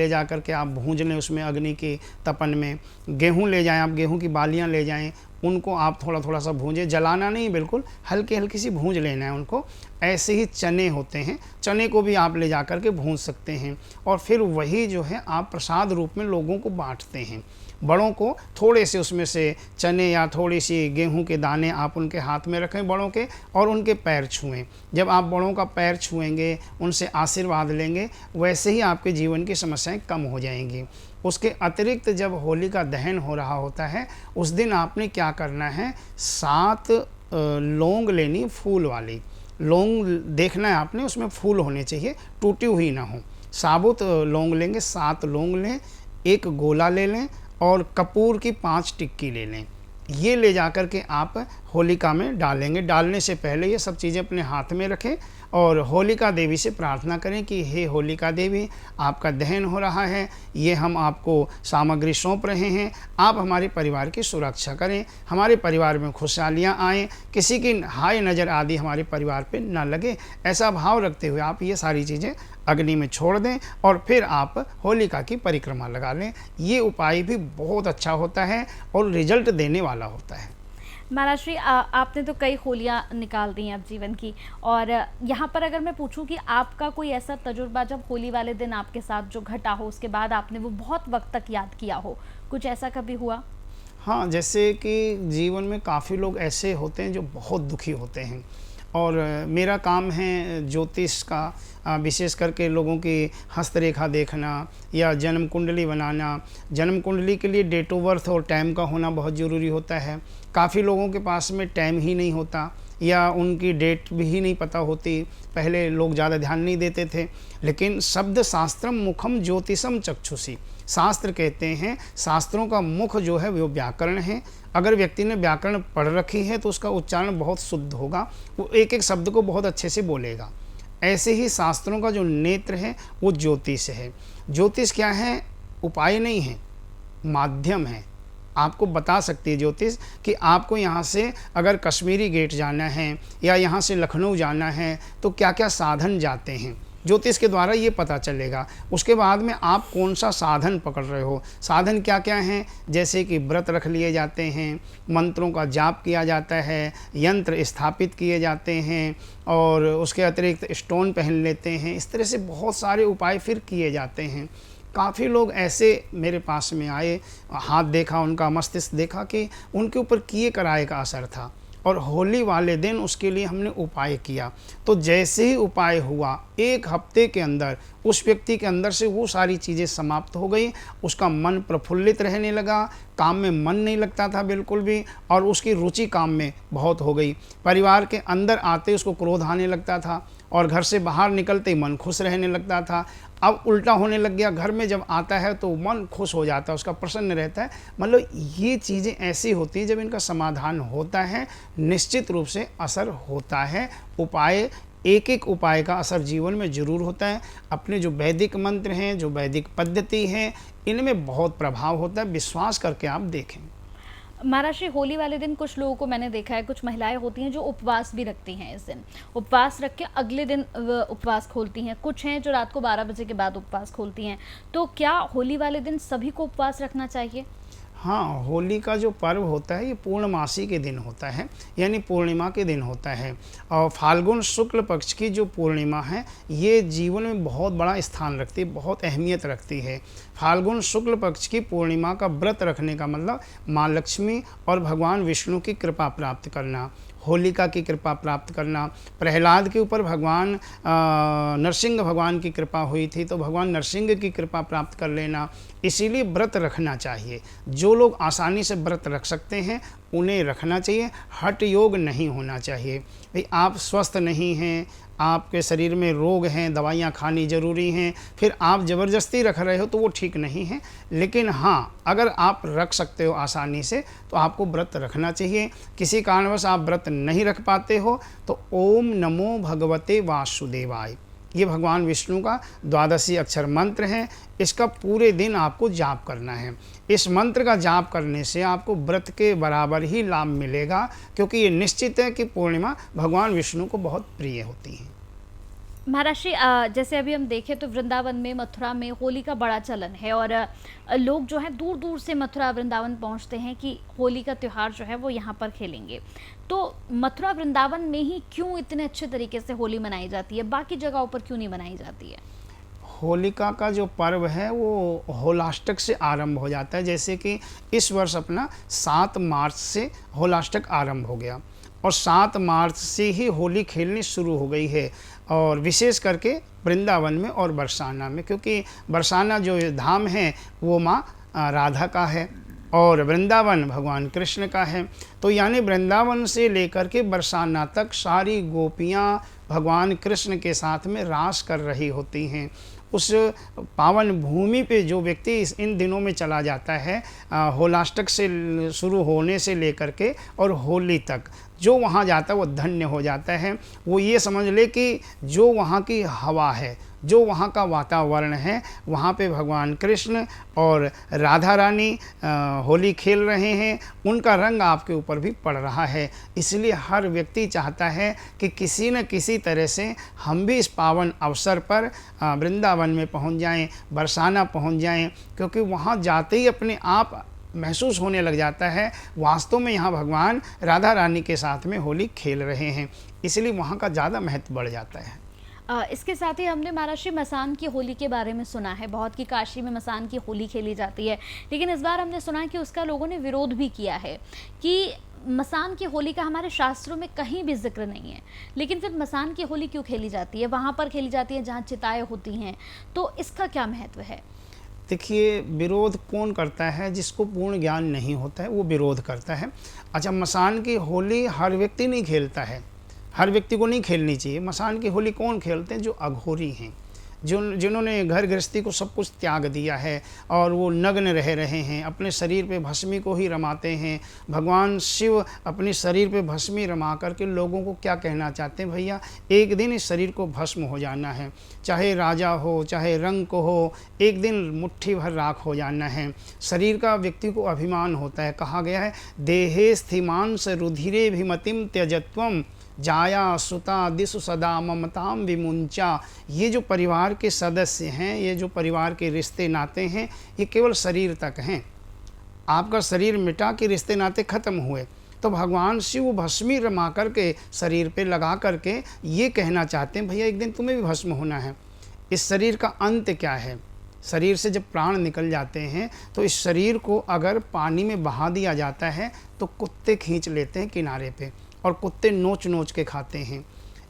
जा कर के आप भूंज लें उसमें अग्नि की तपन में। गेहूं ले जाएं, आप गेहूं की बालियां ले जाएं, उनको आप थोड़ा थोड़ा सा भूंजें, जलाना नहीं, बिल्कुल हल्की हल्की सी भूंज लेना है उनको। ऐसे ही चने होते हैं, चने को भी आप ले जा कर के भूंज सकते हैं और फिर वही जो है आप प्रसाद रूप में लोगों को बांटते हैं। बड़ों को थोड़े से उसमें से चने या थोड़ी सी गेहूं के दाने आप उनके हाथ में रखें बड़ों के, और उनके पैर छुएं। जब आप बड़ों का पैर छुएंगे, उनसे आशीर्वाद लेंगे, वैसे ही आपके जीवन की समस्याएं कम हो जाएंगी। उसके अतिरिक्त जब होली का दहन हो रहा होता है, उस दिन आपने क्या करना है, 7 लौंग लेनी, फूल वाली लौंग देखना है आपने, उसमें फूल होने चाहिए, टूटी हुई ना हो। साबुत लौंग लेंगे, 7 लौंग लें, एक गोला ले लें और कपूर की 5 टिक्की ले लें। ये ले जाकर के आप होलिका में डालेंगे। डालने से पहले ये सब चीज़ें अपने हाथ में रखें और होलिका देवी से प्रार्थना करें कि हे होलिका देवी, आपका दहन हो रहा है, ये हम आपको सामग्री सौंप रहे हैं, आप हमारे परिवार की सुरक्षा करें, हमारे परिवार में खुशहालियाँ आएँ, किसी की हाय नज़र आदि हमारे परिवार पे ना लगे। ऐसा भाव रखते हुए आप ये सारी चीज़ें अग्नि में छोड़ दें और फिर आप होलिका की परिक्रमा लगा लें। ये उपाय भी बहुत अच्छा होता है और रिजल्ट देने वाला होता है। महाराज श्री, आपने तो कई होलियाँ निकाल दी हैं अब जीवन की, और यहाँ पर अगर मैं पूछूं कि आपका कोई ऐसा तजुर्बा जब होली वाले दिन आपके साथ जो घटा हो, उसके बाद आपने वो बहुत वक्त तक याद किया हो, कुछ ऐसा कभी हुआ? हाँ, जैसे कि जीवन में काफ़ी लोग ऐसे होते हैं जो बहुत दुखी होते हैं, और मेरा काम है ज्योतिष का, विशेष करके लोगों की हस्तरेखा देखना या जन्म कुंडली बनाना। जन्म कुंडली के लिए डेट ऑफ बर्थ और टाइम का होना बहुत ज़रूरी होता है। काफ़ी लोगों के पास में टाइम ही नहीं होता या उनकी डेट भी नहीं पता होती। पहले लोग ज़्यादा ध्यान नहीं देते थे, लेकिन शब्द शास्त्रम मुखम ज्योतिषम चक्षुषी, शास्त्र कहते हैं शास्त्रों का मुख जो है वो व्याकरण है। अगर व्यक्ति ने व्याकरण पढ़ रखी है तो उसका उच्चारण बहुत शुद्ध होगा, वो एक एक शब्द को बहुत अच्छे से बोलेगा। ऐसे ही शास्त्रों का जो नेत्र है वो ज्योतिष है। ज्योतिष क्या है? उपाय नहीं है, माध्यम है। आपको बता सकती है ज्योतिष कि आपको यहाँ से अगर कश्मीरी गेट जाना है या यहाँ से लखनऊ जाना है तो क्या क्या साधन जाते हैं, ज्योतिष के द्वारा ये पता चलेगा। उसके बाद में आप कौन सा साधन पकड़ रहे हो, साधन क्या क्या हैं, जैसे कि व्रत रख लिए जाते हैं, मंत्रों का जाप किया जाता है, यंत्र स्थापित किए जाते हैं, और उसके अतिरिक्त स्टोन पहन लेते हैं। इस तरह से बहुत सारे उपाय फिर किए जाते हैं। काफ़ी लोग ऐसे मेरे पास में आए, हाथ देखा उनका, मस्तिष्क देखा कि उनके ऊपर किए कराए का असर था, और होली वाले दिन उसके लिए हमने उपाय किया। तो जैसे ही उपाय हुआ, 1 हफ्ते के अंदर उस व्यक्ति के अंदर से वो सारी चीज़ें समाप्त हो गई। उसका मन प्रफुल्लित रहने लगा, काम में मन नहीं लगता था बिल्कुल भी, और उसकी रुचि काम में बहुत हो गई। परिवार के अंदर आते उसको क्रोध आने लगता था, और घर से बाहर निकलते ही मन खुश रहने लगता था। अब उल्टा होने लग गया, घर में जब आता है तो मन खुश हो जाता है, उसका प्रसन्न रहता है। मतलब ये चीज़ें ऐसी होती हैं, जब इनका समाधान होता है निश्चित रूप से असर होता है। उपाय, एक एक उपाय का असर जीवन में ज़रूर होता है। अपने जो वैदिक मंत्र हैं, जो वैदिक पद्धति है, इनमें बहुत प्रभाव होता है। विश्वास करके आप देखें। महाराज श्री, होली वाले दिन कुछ लोगों को मैंने देखा है, कुछ महिलाएं होती हैं जो उपवास भी रखती हैं। इस दिन उपवास रख के अगले दिन उपवास खोलती हैं। कुछ हैं जो रात को 12 बजे के बाद उपवास खोलती हैं। तो क्या होली वाले दिन सभी को उपवास रखना चाहिए? हाँ, होली का जो पर्व होता है ये पूर्णमासी के दिन होता है, यानी पूर्णिमा के दिन होता है। और फाल्गुन शुक्ल पक्ष की जो पूर्णिमा है ये जीवन में बहुत बड़ा स्थान रखती है, बहुत अहमियत रखती है। फाल्गुन शुक्ल पक्ष की पूर्णिमा का व्रत रखने का मतलब माँ लक्ष्मी और भगवान विष्णु की कृपा प्राप्त करना, होलिका की कृपा प्राप्त करना। प्रहलाद के ऊपर भगवान नरसिंह भगवान की कृपा हुई थी, तो भगवान नरसिंह की कृपा प्राप्त कर लेना। इसीलिए व्रत रखना चाहिए। जो लोग आसानी से व्रत रख सकते हैं उन्हें रखना चाहिए। हठ योग नहीं होना चाहिए। भाई आप स्वस्थ नहीं हैं, आपके शरीर में रोग हैं, दवाइयाँ खानी ज़रूरी हैं, फिर आप ज़बरदस्ती रख रहे हो तो वो ठीक नहीं है। लेकिन हाँ, अगर आप रख सकते हो आसानी से तो आपको व्रत रखना चाहिए। किसी कारणवश आप व्रत नहीं रख पाते हो तो ओम नमो भगवते वासुदेवाय, ये भगवान विष्णु का 12 अक्षर मंत्र है। इसका पूरे दिन आपको जाप करना है। इस मंत्र का जाप करने से आपको व्रत के बराबर ही लाभ मिलेगा, क्योंकि ये निश्चित है कि पूर्णिमा भगवान विष्णु को बहुत प्रिय होती है। महाराज श्री, जैसे अभी हम देखें तो वृंदावन में, मथुरा में होली का बड़ा चलन है, और लोग जो है दूर दूर से मथुरा वृंदावन पहुंचते हैं कि होली का त्यौहार जो है वो यहाँ पर खेलेंगे। तो मथुरा वृंदावन में ही क्यों इतने अच्छे तरीके से होली मनाई जाती है, बाकी जगहों पर क्यों नहीं मनाई जाती है? होलिका का जो पर्व है वो होलाष्टक से आरंभ हो जाता है। जैसे कि इस वर्ष अपना 7 मार्च से होलाष्टक आरंभ हो गया और 7 मार्च से ही होली खेलनी शुरू हो गई है, और विशेष करके वृंदावन में और बरसाना में, क्योंकि बरसाना जो धाम है वो माँ राधा का है और वृंदावन भगवान कृष्ण का है। तो यानी वृंदावन से लेकर के बरसाना तक सारी गोपियाँ भगवान कृष्ण के साथ में रास कर रही होती हैं। उस पावन भूमि पे जो व्यक्ति इन दिनों में चला जाता है, होलाष्टक से शुरू होने से लेकर के और होली तक जो वहाँ जाता है वो धन्य हो जाता है। वो ये समझ ले कि जो वहाँ की हवा है, जो वहाँ का वातावरण है, वहाँ पे भगवान कृष्ण और राधा रानी होली खेल रहे हैं, उनका रंग आपके ऊपर भी पड़ रहा है। इसलिए हर व्यक्ति चाहता है कि किसी न किसी तरह से हम भी इस पावन अवसर पर वृंदावन में पहुँच जाएं, बरसाना पहुँच जाएं, क्योंकि वहाँ जाते ही अपने आप महसूस होने लग जाता है वास्तव में यहाँ भगवान राधा रानी के साथ में होली खेल रहे हैं। इसलिए वहाँ का ज़्यादा महत्व बढ़ जाता है। इसके साथ ही हमने महाराष्ट्र मसान की होली के बारे में सुना है बहुत, कि काशी में मसान की होली खेली जाती है, लेकिन इस बार हमने सुना कि उसका लोगों ने विरोध भी किया है कि मसान की होली का हमारे शास्त्रों में कहीं भी जिक्र नहीं है, लेकिन फिर मसान की होली क्यों खेली जाती है? वहाँ पर खेली जाती है जहाँ चिताएँ होती हैं, तो इसका क्या महत्व है? देखिए, विरोध कौन करता है? जिसको पूर्ण ज्ञान नहीं होता है वो विरोध करता है। अच्छा, मसान की होली हर व्यक्ति नहीं खेलता है, हर व्यक्ति को नहीं खेलनी चाहिए। मसान की होली कौन खेलते हैं? जो अघोरी हैं, जिन्होंने घर गृहस्थी को सब कुछ त्याग दिया है और वो नग्न रह रहे हैं, अपने शरीर पे भस्मी को ही रमाते हैं। भगवान शिव अपने शरीर पे भस्मी रमा करके लोगों को क्या कहना चाहते हैं? भैया, एक दिन इस शरीर को भस्म हो जाना है, चाहे राजा हो चाहे रंग को हो, एक दिन मुट्ठी भर राख हो जाना है। शरीर का व्यक्ति को अभिमान होता है। कहा गया है, देहे स्थिमान स रुधिरे भिमतिम त्यजत्वम जाया सुता दिशु सदा ममताम विमुंचा। ये जो परिवार के सदस्य हैं, ये जो परिवार के रिश्ते नाते हैं, ये केवल शरीर तक हैं। आपका शरीर मिटा के रिश्ते नाते खत्म हुए, तो भगवान शिव भस्मी रमा करके शरीर पे लगा करके ये कहना चाहते हैं, भैया एक दिन तुम्हें भी भस्म होना है। इस शरीर का अंत क्या है? शरीर से जब प्राण निकल जाते हैं तो इस शरीर को अगर पानी में बहा दिया जाता है तो कुत्ते खींच लेते हैं किनारे पे, और कुत्ते नोच नोच के खाते हैं।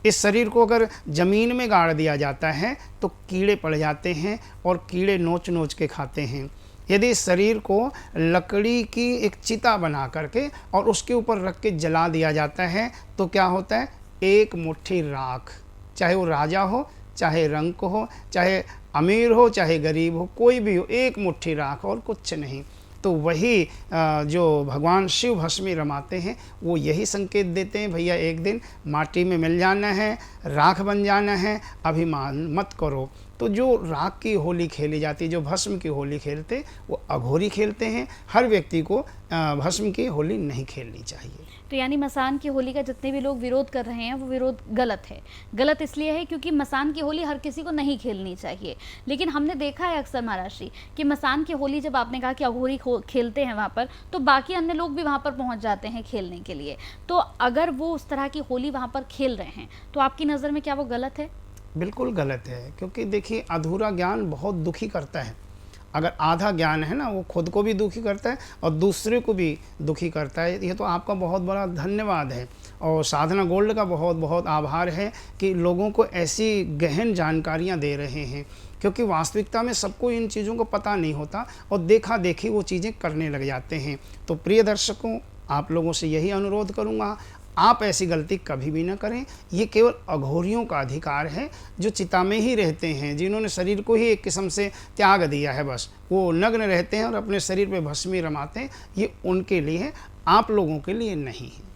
इस शरीर को अगर ज़मीन में गाड़ दिया जाता है तो कीड़े पड़ जाते हैं और कीड़े नोच नोच के खाते हैं। यदि इस शरीर को लकड़ी की एक चिता बना करके और उसके ऊपर रख के जला दिया जाता है तो क्या होता है? एक मुट्ठी राख, चाहे वो राजा हो चाहे रंग को हो, चाहे अमीर हो चाहे गरीब हो, कोई भी हो, एक मुट्ठी राख और कुछ नहीं। तो वही जो भगवान शिव भस्मी रमाते हैं वो यही संकेत देते हैं, भैया एक दिन माटी में मिल जाना है, राख बन जाना है, अभिमान मत करो। तो जो राख की होली खेली जाती है, जो भस्म की होली खेलते, वो अघोरी खेलते हैं। हर व्यक्ति को भस्म की होली नहीं खेलनी चाहिए। तो यानी मसान की होली का जितने भी लोग विरोध कर रहे हैं वो विरोध गलत है। गलत इसलिए है क्योंकि मसान की होली हर किसी को नहीं खेलनी चाहिए। लेकिन हमने देखा है अक्सर महाराष्ट्री कि मसान की होली जब आपने कहा कि अघोरी खेलते हैं वहाँ पर, तो बाकी अन्य लोग भी वहाँ पर पहुँच जाते हैं खेलने के लिए। तो अगर वो उस तरह की होली वहाँ पर खेल रहे हैं तो आपकी नज़र में क्या वो गलत है? बिल्कुल गलत है, क्योंकि देखिए अधूरा ज्ञान बहुत दुखी करता है। अगर आधा ज्ञान है ना, वो खुद को भी दुखी करता है और दूसरे को भी दुखी करता है। ये तो आपका बहुत बड़ा धन्यवाद है और साधना गोल्ड का बहुत बहुत आभार है कि लोगों को ऐसी गहन जानकारियाँ दे रहे हैं, क्योंकि वास्तविकता में सबको इन चीज़ों को पता नहीं होता और देखा देखी वो चीज़ें करने लग जाते हैं। तो प्रिय दर्शकों, आप लोगों से यही अनुरोध करूँगा, आप ऐसी गलती कभी भी ना करें। ये केवल अघोरियों का अधिकार है जो चिता में ही रहते हैं, जिन्होंने शरीर को ही एक किस्म से त्याग दिया है। बस वो नग्न रहते हैं और अपने शरीर पे भस्मी रमाते हैं। ये उनके लिए है, आप लोगों के लिए नहीं है।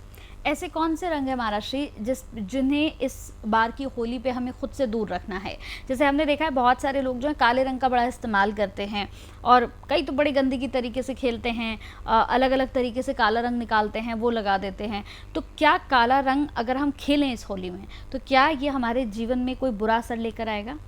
ऐसे कौन से रंग है महाराष्ट्री जिन्हें इस बार की होली पे हमें खुद से दूर रखना है? जैसे हमने देखा है बहुत सारे लोग जो है काले रंग का बड़ा इस्तेमाल करते हैं और कई तो बड़ी गंदगी तरीके से खेलते हैं, अलग अलग तरीके से काला रंग निकालते हैं, वो लगा देते हैं। तो क्या काला रंग अगर हम खेलें इस होली में तो क्या ये हमारे जीवन में कोई बुरा असर लेकर आएगा?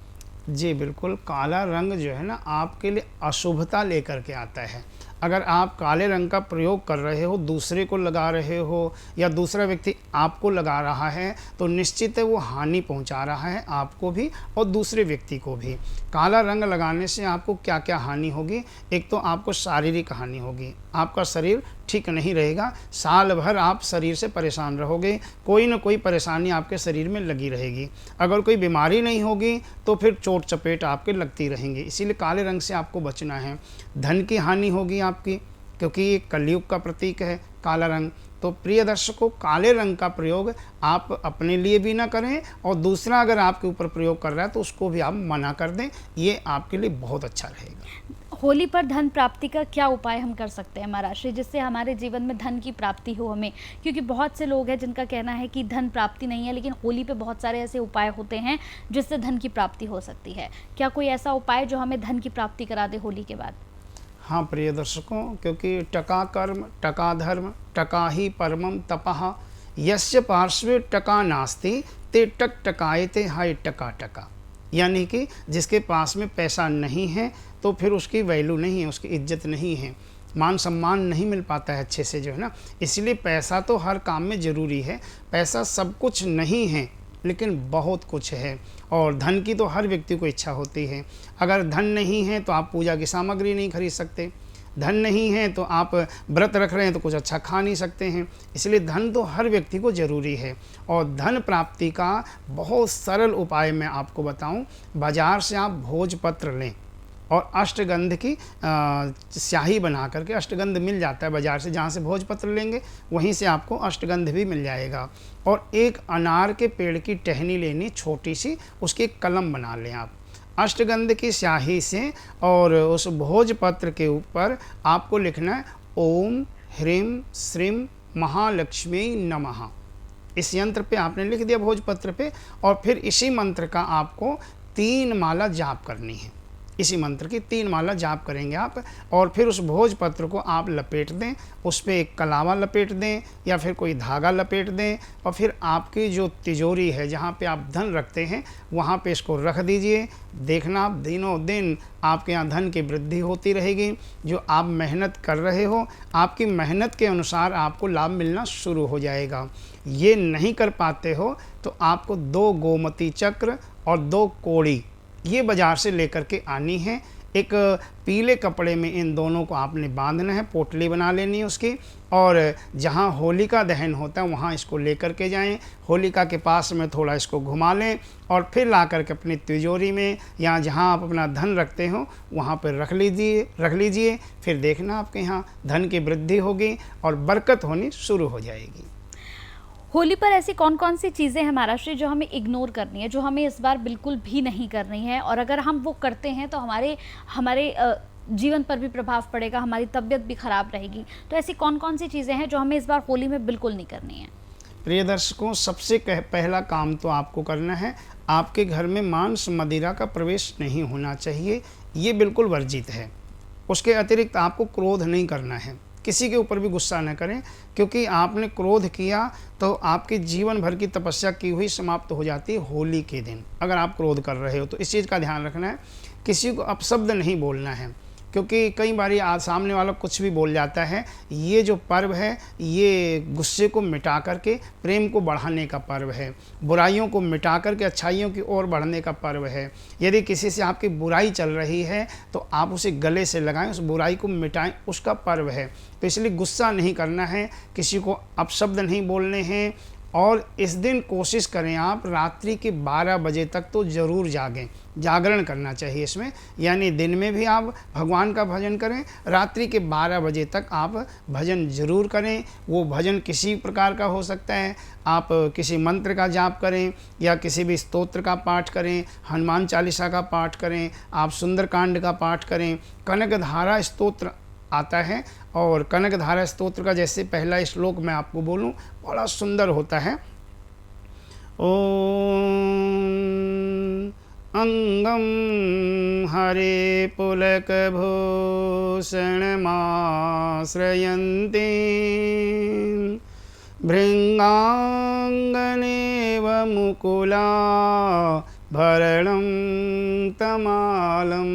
जी बिल्कुल, काला रंग जो है ना आपके लिए अशुभता लेकर के आता है। अगर आप काले रंग का प्रयोग कर रहे हो, दूसरे को लगा रहे हो या दूसरा व्यक्ति आपको लगा रहा है, तो निश्चित है वो हानि पहुंचा रहा है आपको भी और दूसरे व्यक्ति को भी। काला रंग लगाने से आपको क्या क्या हानि होगी? एक तो आपको शारीरिक हानि होगी, आपका शरीर ठीक नहीं रहेगा, साल भर आप शरीर से परेशान रहोगे, कोई ना कोई परेशानी आपके शरीर में लगी रहेगी। अगर कोई बीमारी नहीं होगी तो फिर चोट चपेट आपके लगती रहेंगी, इसीलिए काले रंग से आपको बचना है। धन की हानि होगी आपकी, क्योंकि ये कलयुग का प्रतीक है काला रंग। तो प्रिय दर्शकों, काले रंग का प्रयोग आप अपने लिए भी ना करें और दूसरा अगर आपके ऊपर प्रयोग कर रहा है तो उसको भी आप मना कर दें, ये आपके लिए बहुत अच्छा रहेगा। होली पर धन प्राप्ति का क्या उपाय हम कर सकते हैं महाराज श्री, जिससे हमारे जीवन में धन की प्राप्ति हो हमें? क्योंकि बहुत से लोग हैं जिनका कहना है कि धन प्राप्ति नहीं है, लेकिन होली पे बहुत सारे ऐसे उपाय होते हैं जिससे धन की प्राप्ति हो सकती है। क्या कोई ऐसा उपाय जो हमें धन की प्राप्ति करा दे होली के बाद? हाँ प्रिय दर्शकों, क्योंकि टका कर्म टका धर्म टका ही परमम तपः, यस्य पार्श्वे टका नास्ति ते टक टकायते हाय टका टका। यानी कि जिसके पास में पैसा नहीं है तो फिर उसकी वैल्यू नहीं है, उसकी इज्जत नहीं है, मान सम्मान नहीं मिल पाता है अच्छे से, जो है ना। इसलिए पैसा तो हर काम में ज़रूरी है, पैसा सब कुछ नहीं है लेकिन बहुत कुछ है। और धन की तो हर व्यक्ति को इच्छा होती है। अगर धन नहीं है तो आप पूजा की सामग्री नहीं खरीद सकते, धन नहीं है तो आप व्रत रख रहे हैं तो कुछ अच्छा खा नहीं सकते हैं। इसलिए धन तो हर व्यक्ति को ज़रूरी है। और धन प्राप्ति का बहुत सरल उपाय मैं आपको बताऊं, बाज़ार से आप भोजपत्र लें और अष्टगंध की स्याही बना करके, अष्टगंध मिल जाता है बाज़ार से, जहाँ से भोजपत्र लेंगे वहीं से आपको अष्टगंध भी मिल जाएगा। और एक अनार के पेड़ की टहनी लेनी छोटी सी, उसकी एक कलम बना लें आप अष्टगंध की स्याही से, और उस भोजपत्र के ऊपर आपको लिखना है ओम ह्रीं श्रीं महालक्ष्मी नमः। इस यंत्र पे आपने लिख दिया भोजपत्र पे, और फिर इसी मंत्र का आपको 3 माला जाप करनी है। इसी मंत्र की 3 माला जाप करेंगे आप, और फिर उस भोजपत्र को आप लपेट दें, उस पर एक कलावा लपेट दें या फिर कोई धागा लपेट दें, और फिर आपकी जो तिजोरी है जहाँ पे आप धन रखते हैं वहाँ पे इसको रख दीजिए। देखना आप दिनों दिन आपके यहाँ धन की वृद्धि होती रहेगी। जो आप मेहनत कर रहे हो, आपकी मेहनत के अनुसार आपको लाभ मिलना शुरू हो जाएगा। ये नहीं कर पाते हो तो आपको 2 गोमती चक्र और 2 कोड़ी ये बाज़ार से लेकर के आनी है। एक पीले कपड़े में इन दोनों को आपने बांधना है, पोटली बना लेनी है उसकी, और जहाँ होलिका दहन होता है वहाँ इसको लेकर के जाएं। होलिका के पास में थोड़ा इसको घुमा लें और फिर ला कर के अपनी तिजोरी में या जहाँ आप अपना धन रखते हो वहाँ पर रख लीजिए। फिर देखना आपके यहाँ धन की वृद्धि होगी और बरकत होनी शुरू हो जाएगी। होली पर ऐसी कौन कौन सी चीज़ें हैं महाराज श्री जो हमें इग्नोर करनी है, जो हमें इस बार बिल्कुल भी नहीं करनी है, और अगर हम वो करते हैं तो हमारे जीवन पर भी प्रभाव पड़ेगा, हमारी तबीयत भी खराब रहेगी? तो ऐसी कौन कौन सी चीज़ें हैं जो हमें इस बार होली में बिल्कुल नहीं करनी है? प्रिय दर्शकों, सबसे पहला काम तो आपको करना है, आपके घर में मांस मदिरा का प्रवेश नहीं होना चाहिए, ये बिल्कुल वर्जित है। उसके अतिरिक्त आपको क्रोध नहीं करना है, किसी के ऊपर भी गुस्सा न करें, क्योंकि आपने क्रोध किया तो आपकी जीवन भर की तपस्या की हुई समाप्त हो जाती है होली के दिन। अगर आप क्रोध कर रहे हो तो इस चीज़ का ध्यान रखना है, किसी को अपशब्द नहीं बोलना है, क्योंकि कई बार आज सामने वाला कुछ भी बोल जाता है। ये जो पर्व है ये गुस्से को मिटा करके प्रेम को बढ़ाने का पर्व है, बुराइयों को मिटा करके अच्छाइयों की ओर बढ़ने का पर्व है। यदि किसी से आपकी बुराई चल रही है तो आप उसे गले से लगाएं, उस बुराई को मिटाएं, उसका पर्व है। तो इसलिए गुस्सा नहीं करना है, किसी को अपशब्द नहीं बोलने हैं। और इस दिन कोशिश करें आप रात्रि के 12 बजे तक तो ज़रूर जागें, जागरण करना चाहिए इसमें। यानी दिन में भी आप भगवान का भजन करें, रात्रि के 12 बजे तक आप भजन ज़रूर करें। वो भजन किसी प्रकार का हो सकता है, आप किसी मंत्र का जाप करें या किसी भी स्तोत्र का पाठ करें, हनुमान चालीसा का पाठ करें, आप सुंदरकांड का पाठ करें, कनकधारा स्तोत्र आता है। और कनकधारा स्तोत्र का जैसे पहला श्लोक मैं आपको बोलूं, बड़ा सुंदर होता है। ओम अंगम हरे पुलक भूषणमाश्रयन्ते भृंगांगनेव मुकुला भरणं तमालम।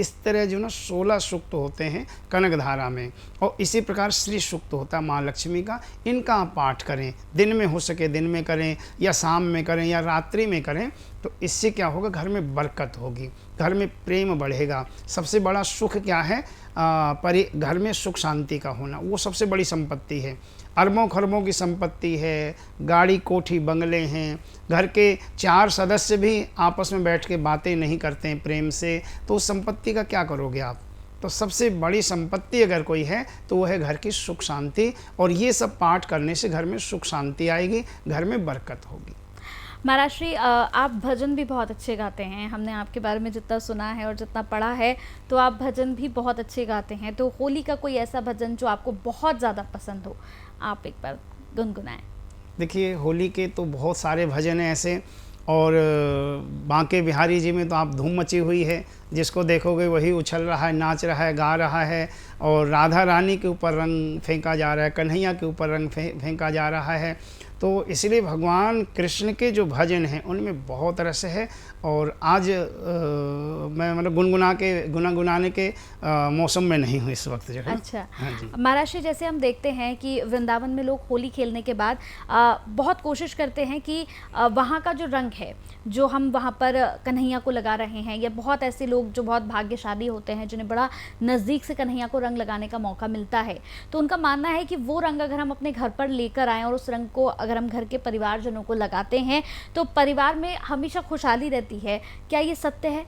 इस तरह जो ना 16 सूक्त होते हैं कनकधारा में, और इसी प्रकार श्री सूक्त होता है माँ लक्ष्मी का। इनका आप पाठ करें, दिन में हो सके दिन में करें या शाम में करें या रात्रि में करें, तो इससे क्या होगा, घर में बरकत होगी, घर में प्रेम बढ़ेगा। सबसे बड़ा सुख क्या है, घर में सुख शांति का होना, वो सबसे बड़ी संपत्ति है। अरबों खरबों की संपत्ति है, गाड़ी कोठी बंगले हैं, घर के 4 सदस्य भी आपस में बैठ के बातें नहीं करते हैं प्रेम से, तो उस संपत्ति का क्या करोगे आप। तो सबसे बड़ी संपत्ति अगर कोई है तो वो है घर की सुख शांति, और ये सब पाठ करने से घर में सुख शांति आएगी, घर में बरकत होगी। महाराज श्री, आप भजन भी बहुत अच्छे गाते हैं। हमने आपके बारे में जितना सुना है और जितना पढ़ा है, तो आप भजन भी बहुत अच्छे गाते हैं। तो होली का कोई ऐसा भजन जो आपको बहुत ज़्यादा पसंद हो, आप एक बार गुनगुनाएं। देखिए, होली के तो बहुत सारे भजन हैं ऐसे, और बांके बिहारी जी में तो आप धूम मची हुई है, जिसको देखोगे वही उछल रहा है, नाच रहा है, गा रहा है। और राधा रानी के ऊपर रंग फेंका जा रहा है, कन्हैया के ऊपर रंग फेंका जा रहा है। तो इसलिए भगवान कृष्ण के जो भजन हैं उनमें बहुत रस है। और आज मैं मतलब गुनगुनाने के मौसम में नहीं हूँ इस वक्त जो है। अच्छा। हाँ जी। महाराज जी, जैसे हम देखते हैं कि वृंदावन में लोग होली खेलने के बाद बहुत कोशिश करते हैं कि वहाँ का जो रंग है, जो हम वहाँ पर कन्हैया को लगा रहे हैं, या बहुत ऐसे लोग जो बहुत भाग्यशाली होते हैं जिन्हें बड़ा नज़दीक से कन्हैया को रंग लगाने का मौका मिलता है, तो उनका मानना है कि वो रंग अगर हम अपने घर पर लेकर आएँ और उस रंग को अगर हम घर के परिवारजनों को लगाते हैं तो परिवार में हमेशा खुशहाली रहती है। क्या ये सत्य है?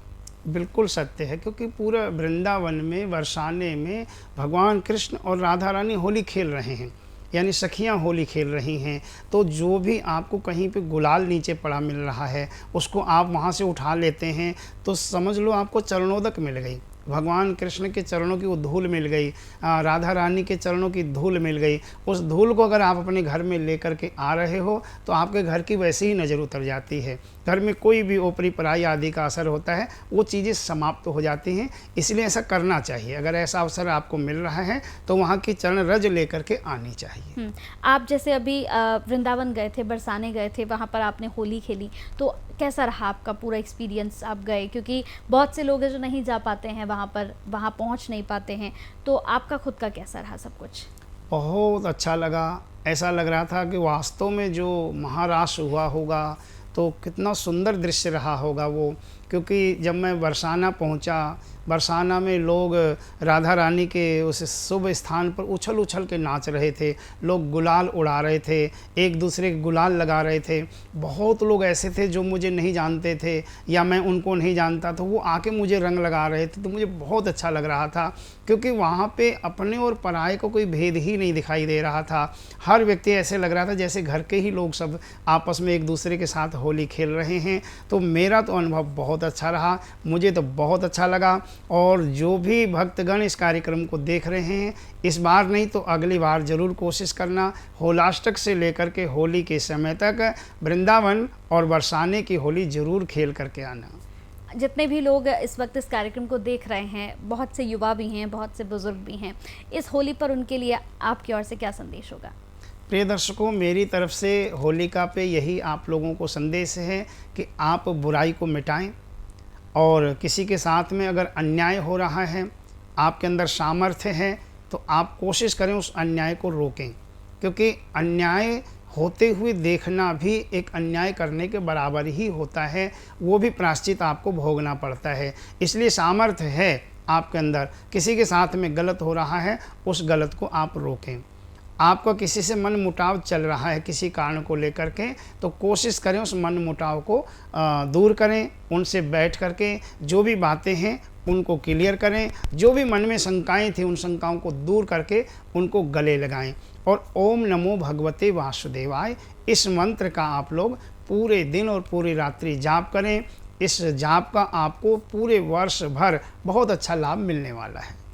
बिल्कुल सत्य है, क्योंकि पूरा वृंदावन में बरसाने में भगवान कृष्ण और राधा रानी होली खेल रहे हैं, यानी सखियां होली खेल रही हैं। तो जो भी आपको कहीं पे गुलाल नीचे पड़ा मिल रहा है, उसको आप वहाँ से उठा लेते हैं, तो समझ लो आपको चरणोदक मिल गई, भगवान कृष्ण के चरणों की वो धूल मिल गई, राधा रानी के चरणों की धूल मिल गई। उस धूल को अगर आप अपने घर में लेकर के आ रहे हो तो आपके घर की वैसे ही नज़र उतर जाती है। घर में कोई भी ओपरी पराई आदि का असर होता है, वो चीज़ें समाप्त हो जाती हैं। इसलिए ऐसा करना चाहिए। अगर ऐसा अवसर आपको मिल रहा है तो वहाँ की चरण रज लेकर के आनी चाहिए। आप जैसे अभी वृंदावन गए थे, बरसाने गए थे, वहाँ पर आपने होली खेली, तो कैसा रहा आपका पूरा एक्सपीरियंस? आप गए, क्योंकि बहुत से लोग हैं जो नहीं जा पाते हैं वहाँ पर, वहाँ पहुँच नहीं पाते हैं, तो आपका खुद का कैसा रहा सब कुछ? बहुत अच्छा लगा। ऐसा लग रहा था कि वास्तव में जो महारास हुआ होगा तो कितना सुंदर दृश्य रहा होगा वो। क्योंकि जब मैं बरसाना पहुंचा, बरसाना में लोग राधा रानी के उस शुभ स्थान पर उछल उछल के नाच रहे थे, लोग गुलाल उड़ा रहे थे, एक दूसरे के गुलाल लगा रहे थे। बहुत लोग ऐसे थे जो मुझे नहीं जानते थे या मैं उनको नहीं जानता, तो वो आके मुझे रंग लगा रहे थे। तो मुझे बहुत अच्छा लग रहा था, क्योंकि वहाँ पे अपने और पराये को कोई भेद ही नहीं दिखाई दे रहा था। हर व्यक्ति ऐसे लग रहा था जैसे घर के ही लोग सब आपस में एक दूसरे के साथ होली खेल रहे हैं। तो मेरा तो अनुभव बहुत अच्छा रहा, मुझे तो बहुत अच्छा लगा। और जो भी भक्तगण इस कार्यक्रम को देख रहे हैं, इस बार नहीं तो अगली बार ज़रूर कोशिश करना, होलाष्टक से लेकर के होली के समय तक वृंदावन और बरसाने की होली ज़रूर खेल करके आना। जितने भी लोग इस वक्त इस कार्यक्रम को देख रहे हैं, बहुत से युवा भी हैं, बहुत से बुजुर्ग भी हैं, इस होली पर उनके लिए आपकी ओर से क्या संदेश होगा? प्रिय दर्शकों, मेरी तरफ से होलिका पे यही आप लोगों को संदेश है कि आप बुराई को मिटाएं, और किसी के साथ में अगर अन्याय हो रहा है, आपके अंदर सामर्थ्य है, तो आप कोशिश करें उस अन्याय को रोकें। क्योंकि अन्याय होते हुए देखना भी एक अन्याय करने के बराबर ही होता है, वो भी प्रायश्चित आपको भोगना पड़ता है। इसलिए सामर्थ्य है आपके अंदर, किसी के साथ में गलत हो रहा है, उस गलत को आप रोकें। आपका किसी से मन मुटाव चल रहा है किसी कारण को लेकर के, तो कोशिश करें उस मन मुटाव को दूर करें, उनसे बैठ करके जो भी बातें हैं उनको क्लियर करें, जो भी मन में शंकाएं थी उन शंकाओं को दूर करके उनको गले लगाएं। और ओम नमो भगवते वासुदेवाय, इस मंत्र का आप लोग पूरे दिन और पूरी रात्रि जाप करें। इस जाप का आपको पूरे वर्ष भर बहुत अच्छा लाभ मिलने वाला है।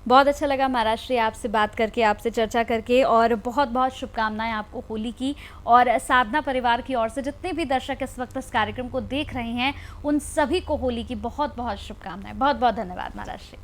बहुत अच्छा लगा महाराज श्री आपसे बात करके, आपसे चर्चा करके, और बहुत बहुत शुभकामनाएं आपको होली की। और साधना परिवार की ओर से जितने भी दर्शक इस वक्त इस कार्यक्रम को देख रहे हैं, उन सभी को होली की बहुत बहुत शुभकामनाएं। बहुत बहुत धन्यवाद महाराज श्री।